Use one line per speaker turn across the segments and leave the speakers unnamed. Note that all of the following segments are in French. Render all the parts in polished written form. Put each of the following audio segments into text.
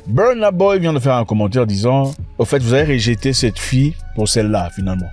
Burna Boy vient de faire un commentaire disant « Au fait, vous avez rejeté cette fille pour celle-là, finalement. »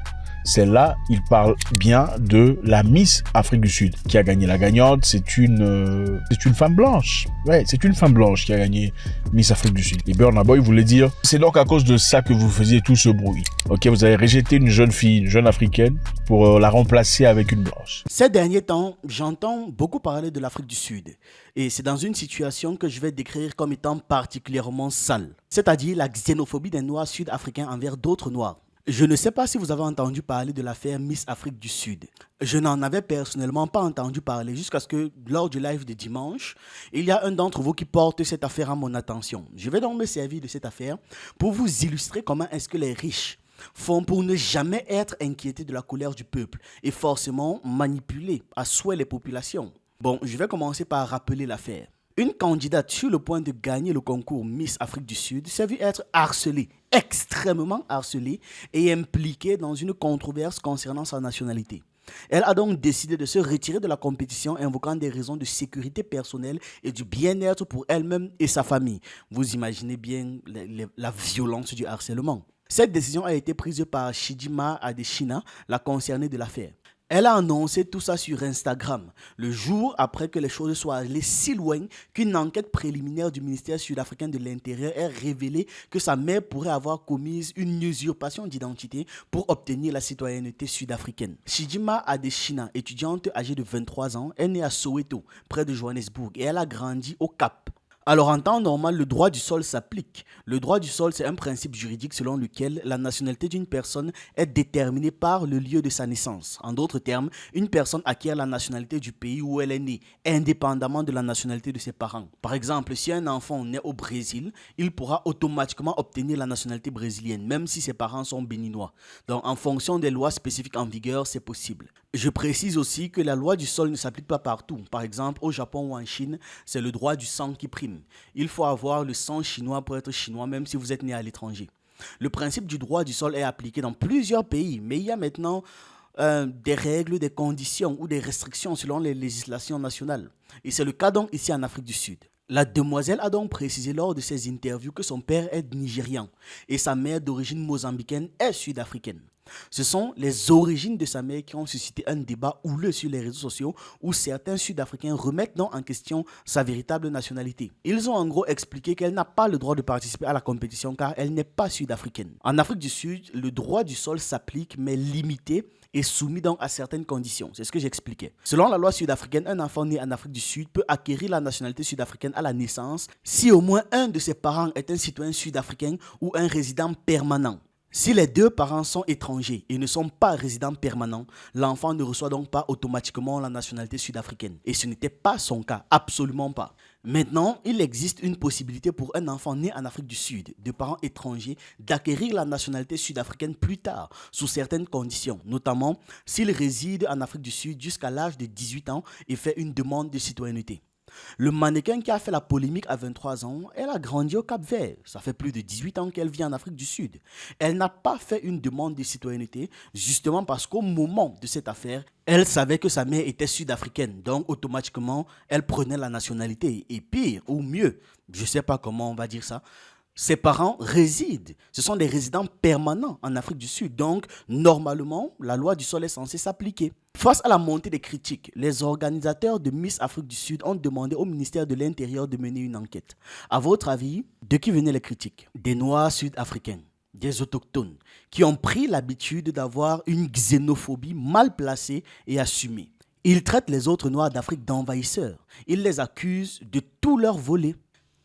Celle-là, il parle bien de la Miss Afrique du Sud qui a gagné. La gagnante, c'est une femme blanche. Ouais, c'est une femme blanche qui a gagné Miss Afrique du Sud. Et Burna Boy voulait dire, c'est donc à cause de ça que vous faisiez tout ce bruit. Ok, vous avez rejeté une jeune fille, une jeune africaine, pour la remplacer avec une blanche.
Ces derniers temps, j'entends beaucoup parler de l'Afrique du Sud. Et c'est dans une situation que je vais décrire comme étant particulièrement sale. C'est-à-dire la xénophobie des Noirs sud-africains envers d'autres Noirs. Je ne sais pas si vous avez entendu parler de l'affaire Miss Afrique du Sud. Je n'en avais personnellement pas entendu parler jusqu'à ce que, lors du live de dimanche, il y a un d'entre vous qui porte cette affaire à mon attention. Je vais donc me servir de cette affaire pour vous illustrer comment est-ce que les riches font pour ne jamais être inquiétés de la colère du peuple et forcément manipuler à souhait les populations. Bon, je vais commencer par rappeler l'affaire. Une candidate sur le point de gagner le concours Miss Afrique du Sud s'est vue être harcelée, extrêmement harcelée et impliquée dans une controverse concernant sa nationalité. Elle a donc décidé de se retirer de la compétition invoquant des raisons de sécurité personnelle et du bien-être pour elle-même et sa famille. Vous imaginez bien la violence du harcèlement. Cette décision a été prise par Chidinma Adesina, la concernée de l'affaire. Elle a annoncé tout ça sur Instagram, le jour après que les choses soient allées si loin qu'une enquête préliminaire du ministère sud-africain de l'Intérieur ait révélé que sa mère pourrait avoir commis une usurpation d'identité pour obtenir la citoyenneté sud-africaine. Chidinma Adesina, étudiante âgée de 23 ans, est née à Soweto, près de Johannesburg, et elle a grandi au Cap. Alors en temps normal, le droit du sol s'applique. Le droit du sol, c'est un principe juridique selon lequel la nationalité d'une personne est déterminée par le lieu de sa naissance. En d'autres termes, une personne acquiert la nationalité du pays où elle est née, indépendamment de la nationalité de ses parents. Par exemple, si un enfant naît au Brésil, il pourra automatiquement obtenir la nationalité brésilienne, même si ses parents sont béninois. Donc en fonction des lois spécifiques en vigueur, c'est possible. Je précise aussi que la loi du sol ne s'applique pas partout. Par exemple, au Japon ou en Chine, c'est le droit du sang qui prime. Il faut avoir le sang chinois pour être chinois, même si vous êtes né à l'étranger. Le principe du droit du sol est appliqué dans plusieurs pays, mais il y a maintenant des règles, des conditions ou des restrictions selon les législations nationales. Et c'est le cas donc ici en Afrique du Sud. La demoiselle a donc précisé lors de ses interviews que son père est nigérian et sa mère d'origine mozambicaine est sud-africaine. Ce sont les origines de sa mère qui ont suscité un débat houleux sur les réseaux sociaux où certains Sud-Africains remettent donc en question sa véritable nationalité. Ils ont en gros expliqué qu'elle n'a pas le droit de participer à la compétition car elle n'est pas sud-africaine. En Afrique du Sud, le droit du sol s'applique mais limité et soumis donc à certaines conditions. C'est ce que j'expliquais. Selon la loi sud-africaine, un enfant né en Afrique du Sud peut acquérir la nationalité sud-africaine à la naissance si au moins un de ses parents est un citoyen sud-africain ou un résident permanent. Si les deux parents sont étrangers et ne sont pas résidents permanents, l'enfant ne reçoit donc pas automatiquement la nationalité sud-africaine. Et ce n'était pas son cas, absolument pas. Maintenant, il existe une possibilité pour un enfant né en Afrique du Sud, de parents étrangers, d'acquérir la nationalité sud-africaine plus tard, sous certaines conditions, notamment s'il réside en Afrique du Sud jusqu'à l'âge de 18 ans et fait une demande de citoyenneté. Le mannequin qui a fait la polémique à 23 ans, elle a grandi au Cap-Vert. Ça fait plus de 18 ans qu'elle vit en Afrique du Sud. Elle n'a pas fait une demande de citoyenneté, justement parce qu'au moment de cette affaire, elle savait que sa mère était sud-africaine. Donc, automatiquement, elle prenait la nationalité. Et pire, ou mieux, je ne sais pas comment on va dire ça, ses parents résident. Ce sont des résidents permanents en Afrique du Sud. Donc, normalement, la loi du sol est censée s'appliquer. Face à la montée des critiques, les organisateurs de Miss Afrique du Sud ont demandé au ministère de l'Intérieur de mener une enquête. À votre avis, de qui venaient les critiques? Des Noirs sud-africains, des autochtones, qui ont pris l'habitude d'avoir une xénophobie mal placée et assumée. Ils traitent les autres Noirs d'Afrique d'envahisseurs. Ils les accusent de tout leur voler.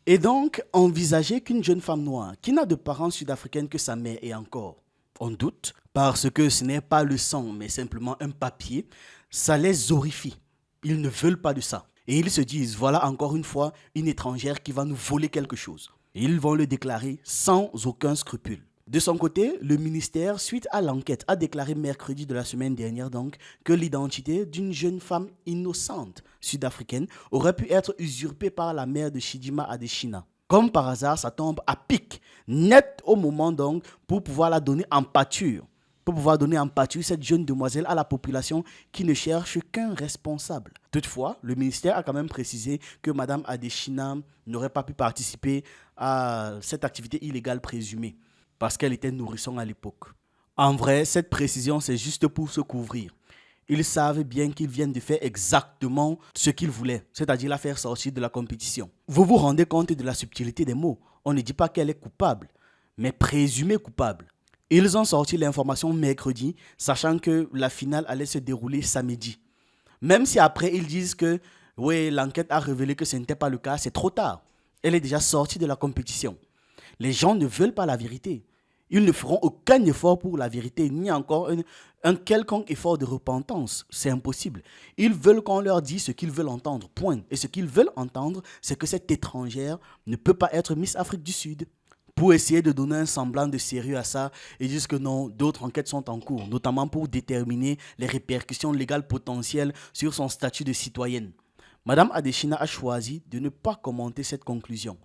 Et donc, envisager qu'une jeune femme noire, qui n'a de parents sud-africains que sa mère et encore, on doute, parce que ce n'est pas le sang, mais simplement un papier, ça les horrifie. Ils ne veulent pas de ça. Et ils se disent, voilà encore une fois une étrangère qui va nous voler quelque chose. Et ils vont le déclarer sans aucun scrupule. De son côté, le ministère, suite à l'enquête, a déclaré mercredi de la semaine dernière donc que l'identité d'une jeune femme innocente sud-africaine aurait pu être usurpée par la mère de Chidinma Adesina. Comme par hasard, ça tombe à pic, net au moment donc pour pouvoir la donner en pâture. Pour pouvoir donner en pâture cette jeune demoiselle à la population qui ne cherche qu'un responsable. Toutefois, le ministère a quand même précisé que Mme Adesina n'aurait pas pu participer à cette activité illégale présumée parce qu'elle était nourrisson à l'époque. En vrai, cette précision, c'est juste pour se couvrir. Ils savent bien qu'ils viennent de faire exactement ce qu'ils voulaient, c'est-à-dire la faire sortir de la compétition. Vous vous rendez compte de la subtilité des mots? On ne dit pas qu'elle est coupable, mais présumée coupable. Ils ont sorti l'information mercredi, sachant que la finale allait se dérouler samedi. Même si après ils disent que oui, l'enquête a révélé que ce n'était pas le cas, c'est trop tard. Elle est déjà sortie de la compétition. Les gens ne veulent pas la vérité. Ils ne feront aucun effort pour la vérité, ni encore un quelconque effort de repentance. C'est impossible. Ils veulent qu'on leur dise ce qu'ils veulent entendre, point. Et ce qu'ils veulent entendre, c'est que cette étrangère ne peut pas être Miss Afrique du Sud. Pour essayer de donner un semblant de sérieux à ça, ils disent que non, d'autres enquêtes sont en cours, notamment pour déterminer les répercussions légales potentielles sur son statut de citoyenne. Madame Adesina a choisi de ne pas commenter cette conclusion.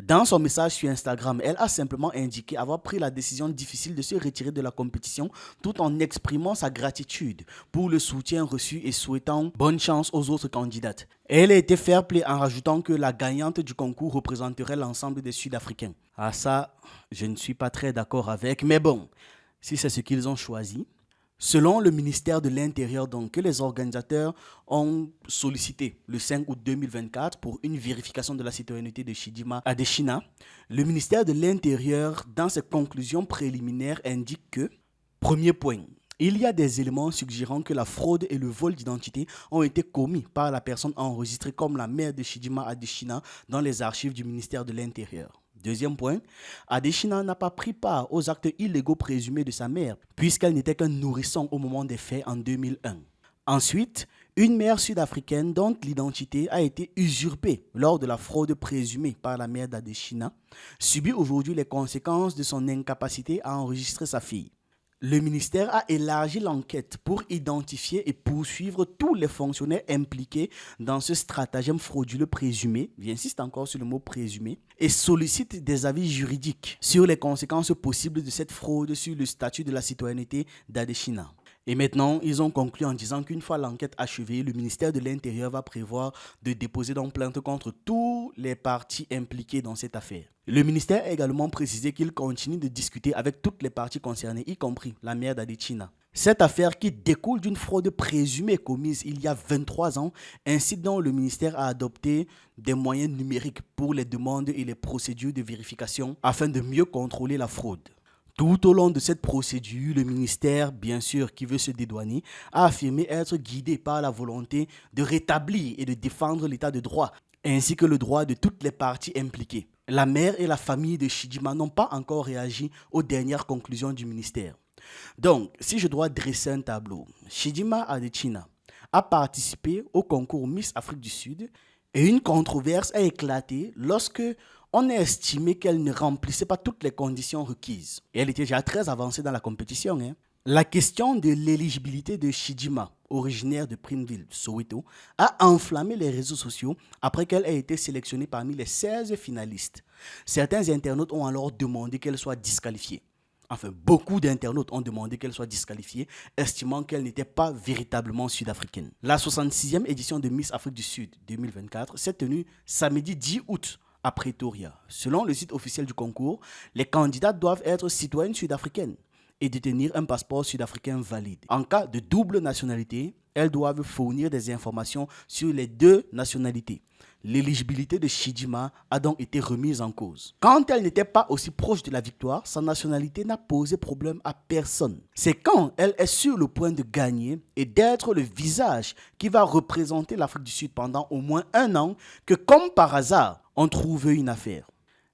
Dans son message sur Instagram, elle a simplement indiqué avoir pris la décision difficile de se retirer de la compétition tout en exprimant sa gratitude pour le soutien reçu et souhaitant bonne chance aux autres candidates. Elle a été fair-play en rajoutant que la gagnante du concours représenterait l'ensemble des Sud-Africains. Ah ça, je ne suis pas très d'accord avec, mais bon, si c'est ce qu'ils ont choisi. Selon le ministère de l'Intérieur, donc, que les organisateurs ont sollicité le 5 août 2024 pour une vérification de la citoyenneté de Chidima Adesina, le ministère de l'Intérieur, dans ses conclusions préliminaires, indique que, premier point, il y a des éléments suggérant que la fraude et le vol d'identité ont été commis par la personne enregistrée comme la mère de Chidima Adesina dans les archives du ministère de l'Intérieur. Deuxième point, Adesina n'a pas pris part aux actes illégaux présumés de sa mère, puisqu'elle n'était qu'un nourrisson au moment des faits en 2001. Ensuite, une mère sud-africaine dont l'identité a été usurpée lors de la fraude présumée par la mère d'Adesina subit aujourd'hui les conséquences de son incapacité à enregistrer sa fille. Le ministère a élargi l'enquête pour identifier et poursuivre tous les fonctionnaires impliqués dans ce stratagème frauduleux présumé, j'insiste encore sur le mot présumé, et sollicite des avis juridiques sur les conséquences possibles de cette fraude sur le statut de la citoyenneté d'Adesina. Et maintenant, ils ont conclu en disant qu'une fois l'enquête achevée, le ministère de l'Intérieur va prévoir de déposer donc plainte contre tous les parties impliquées dans cette affaire. Le ministère a également précisé qu'il continue de discuter avec toutes les parties concernées, y compris la mère d'Adesina. Cette affaire qui découle d'une fraude présumée commise il y a 23 ans, incite donc le ministère à adopter des moyens numériques pour les demandes et les procédures de vérification afin de mieux contrôler la fraude. Tout au long de cette procédure, le ministère, bien sûr, qui veut se dédouaner, a affirmé être guidé par la volonté de rétablir et de défendre l'état de droit, ainsi que le droit de toutes les parties impliquées. La mère et la famille de Chidima n'ont pas encore réagi aux dernières conclusions du ministère. Donc, si je dois dresser un tableau, Chidima Adesina a participé au concours Miss Afrique du Sud et une controverse a éclaté lorsque on a estimé qu'elle ne remplissait pas toutes les conditions requises. Et elle était déjà très avancée dans la compétition. La question de l'éligibilité de Chidima, originaire de Prineville, Soweto, a enflammé les réseaux sociaux après qu'elle ait été sélectionnée parmi les 16 finalistes. Certains internautes ont alors demandé qu'elle soit disqualifiée. Enfin, beaucoup d'internautes ont demandé qu'elle soit disqualifiée, estimant qu'elle n'était pas véritablement sud-africaine. La 66e édition de Miss Afrique du Sud 2024 s'est tenue samedi 10 août à Pretoria. Selon le site officiel du concours, les candidats doivent être citoyennes sud-africaines et détenir un passeport sud-africain valide. En cas de double nationalité, elles doivent fournir des informations sur les deux nationalités. L'éligibilité de Chidima a donc été remise en cause. Quand elle n'était pas aussi proche de la victoire, sa nationalité n'a posé problème à personne. C'est quand elle est sur le point de gagner et d'être le visage qui va représenter l'Afrique du Sud pendant au moins 1 an que, comme par hasard, on trouve une affaire.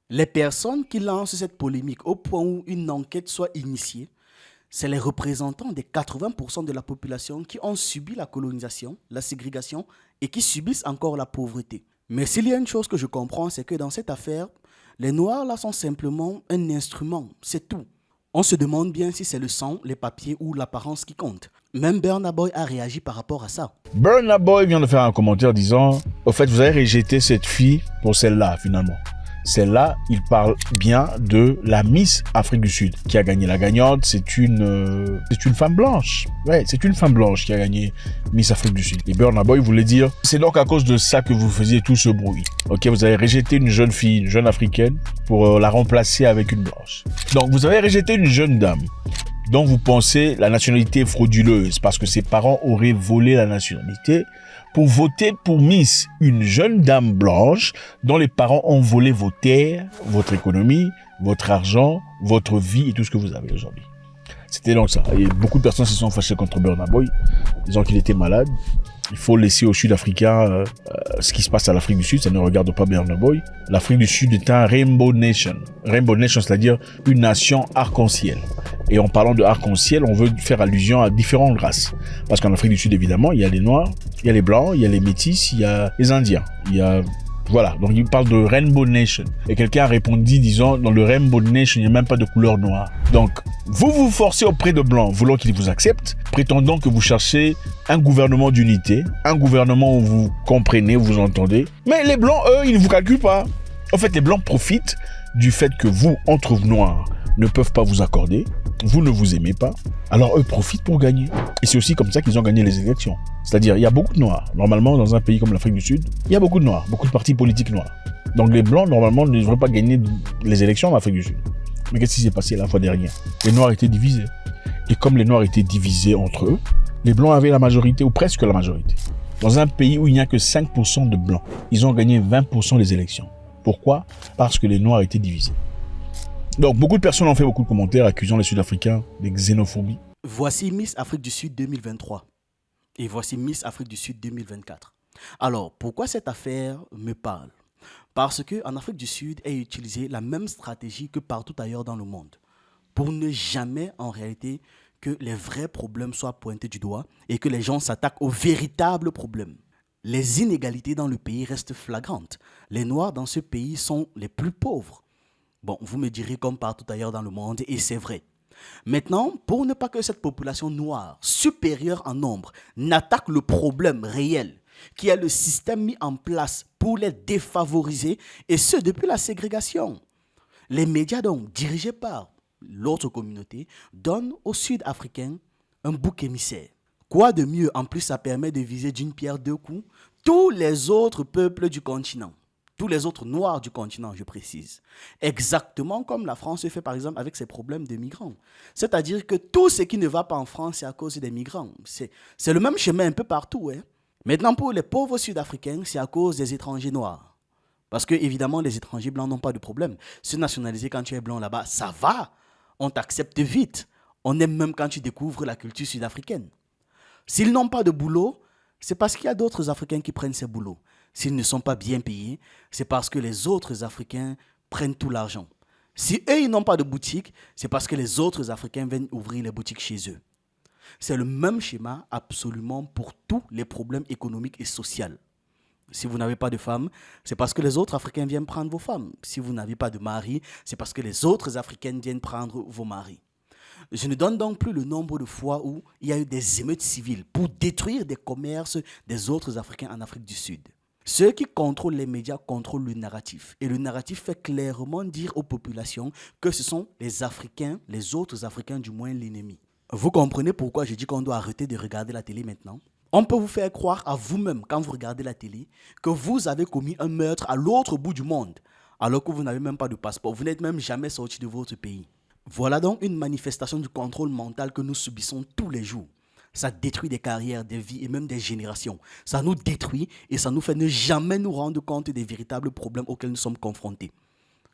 Les personnes qui lancent cette polémique au point où une enquête soit initiée, c'est les représentants des 80% de la population qui ont subi la colonisation, la ségrégation et qui subissent encore la pauvreté. Mais s'il y a une chose que je comprends, c'est que dans cette affaire, les Noirs là sont simplement un instrument, c'est tout. On se demande bien si c'est le sang, les papiers ou l'apparence qui compte. Même Burna Boy a réagi par rapport à ça.
Burna Boy vient de faire un commentaire disant « Au fait, vous avez rejeté cette fille pour celle-là, finalement. Celle-là, il parle bien de la Miss Afrique du Sud qui a gagné. La gagnante, c'est une femme blanche. Ouais, c'est une femme blanche qui a gagné Miss Afrique du Sud. Et Burna Boy voulait dire, c'est donc à cause de ça que vous faisiez tout ce bruit. Ok, vous avez rejeté une jeune fille, une jeune africaine, pour la remplacer avec une blanche. Donc, vous avez rejeté une jeune dame dont vous pensez la nationalité frauduleuse parce que ses parents auraient volé la nationalité pour voter pour Miss, une jeune dame blanche dont les parents ont volé vos terres, votre économie, votre argent, votre vie et tout ce que vous avez aujourd'hui. C'était donc ça. Et beaucoup de personnes se sont fâchées contre Burna Boy, disant qu'il était malade. Il faut laisser aux Sud-Africains ce qui se passe à l'Afrique du Sud, ça ne regarde pas Burna Boy. L'Afrique du Sud est un Rainbow Nation. Rainbow Nation, c'est-à-dire une nation arc-en-ciel. Et en parlant de arc-en-ciel, on veut faire allusion à différentes races. Parce qu'en Afrique du Sud, évidemment, il y a les Noirs, il y a les Blancs, il y a les Métis, il y a les Indiens, il y a... Voilà, donc il parle de Rainbow Nation. Et quelqu'un a répondu disant, dans le Rainbow Nation, il n'y a même pas de couleur noire. Donc, vous vous forcez auprès de Blancs, voulant qu'ils vous acceptent, prétendant que vous cherchez un gouvernement d'unité, un gouvernement où vous comprenez, où vous entendez. Mais les Blancs, eux, ils ne vous calculent pas. En fait, les Blancs profitent du fait que vous, entre Noirs, ne peuvent pas vous accorder, vous ne vous aimez pas, alors eux profitent pour gagner. Et c'est aussi comme ça qu'ils ont gagné les élections. C'est-à-dire, il y a beaucoup de Noirs. Normalement, dans un pays comme l'Afrique du Sud, il y a beaucoup de Noirs, beaucoup de partis politiques noirs. Donc les Blancs, normalement, ne devraient pas gagner les élections en Afrique du Sud. Mais qu'est-ce qui s'est passé la fois dernière? Les Noirs étaient divisés. Et comme les Noirs étaient divisés entre eux, les Blancs avaient la majorité, ou presque la majorité. Dans un pays où il n'y a que 5% de Blancs, ils ont gagné 20% des élections. Pourquoi? Parce que les Noirs étaient divisés. Donc, beaucoup de personnes ont fait beaucoup de commentaires accusant les Sud-Africains de xénophobie.
Voici Miss Afrique du Sud 2023 et voici Miss Afrique du Sud 2024. Alors, pourquoi cette affaire me parle? Parce qu'en Afrique du Sud est utilisée la même stratégie que partout ailleurs dans le monde pour ne jamais, en réalité, que les vrais problèmes soient pointés du doigt et que les gens s'attaquent aux véritables problèmes. Les inégalités dans le pays restent flagrantes. Les Noirs dans ce pays sont les plus pauvres. Bon, vous me direz comme partout ailleurs dans le monde, et c'est vrai. Maintenant, pour ne pas que cette population noire, supérieure en nombre, n'attaque le problème réel, qui est le système mis en place pour les défavoriser, et ce depuis la ségrégation. Les médias donc, dirigés par l'autre communauté, donnent aux Sud-Africains un bouc émissaire. Quoi de mieux? En plus, ça permet de viser d'une pierre deux coups tous les autres peuples du continent. Tous les autres noirs du continent, je précise. Exactement comme la France fait par exemple avec ses problèmes de migrants. C'est-à-dire que tout ce qui ne va pas en France, c'est à cause des migrants. C'est le même chemin un peu partout. Hein. Maintenant, pour les pauvres Sud-Africains, c'est à cause des étrangers noirs. Parce que, évidemment, les étrangers blancs n'ont pas de problème. Se nationaliser quand tu es blanc là-bas, ça va. On t'accepte vite. On aime même quand tu découvres la culture sud-africaine. S'ils n'ont pas de boulot, c'est parce qu'il y a d'autres Africains qui prennent ces boulots. S'ils ne sont pas bien payés, c'est parce que les autres Africains prennent tout l'argent. Si eux, ils n'ont pas de boutique, c'est parce que les autres Africains viennent ouvrir les boutiques chez eux. C'est le même schéma absolument pour tous les problèmes économiques et sociaux. Si vous n'avez pas de femme, c'est parce que les autres Africains viennent prendre vos femmes. Si vous n'avez pas de mari, c'est parce que les autres Africains viennent prendre vos maris. Je ne donne donc plus le nombre de fois où il y a eu des émeutes civiles pour détruire des commerces des autres Africains en Afrique du Sud. Ceux qui contrôlent les médias contrôlent le narratif. Et le narratif fait clairement dire aux populations que ce sont les Africains, les autres Africains du moins, l'ennemi. Vous comprenez pourquoi je dis qu'on doit arrêter de regarder la télé maintenant? On peut vous faire croire à vous-même, quand vous regardez la télé, que vous avez commis un meurtre à l'autre bout du monde, alors que vous n'avez même pas de passeport. Vous n'êtes même jamais sorti de votre pays. Voilà donc une manifestation du contrôle mental que nous subissons tous les jours. Ça détruit des carrières, des vies et même des générations. Ça nous détruit et ça nous fait ne jamais nous rendre compte des véritables problèmes auxquels nous sommes confrontés.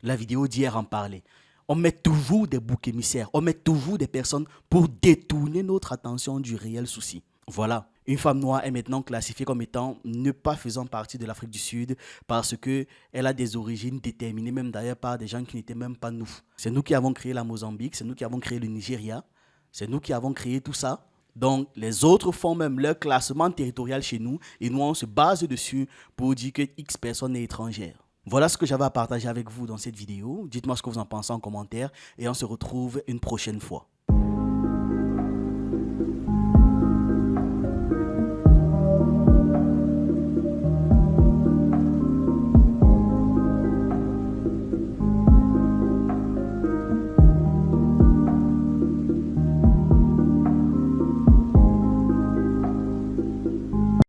La vidéo d'hier en parlait. On met toujours des boucs émissaires, on met toujours des personnes pour détourner notre attention du réel souci. Voilà, une femme noire est maintenant classifiée comme étant ne pas faisant partie de l'Afrique du Sud parce qu'elle a des origines déterminées, même d'ailleurs par des gens qui n'étaient même pas nous. C'est nous qui avons créé la Mozambique, c'est nous qui avons créé le Nigeria, c'est nous qui avons créé tout ça. Donc, les autres font même leur classement territorial chez nous et nous, on se base dessus pour dire que X personne est étrangère. Voilà ce que j'avais à partager avec vous dans cette vidéo. Dites-moi ce que vous en pensez en commentaire et on se retrouve une prochaine fois.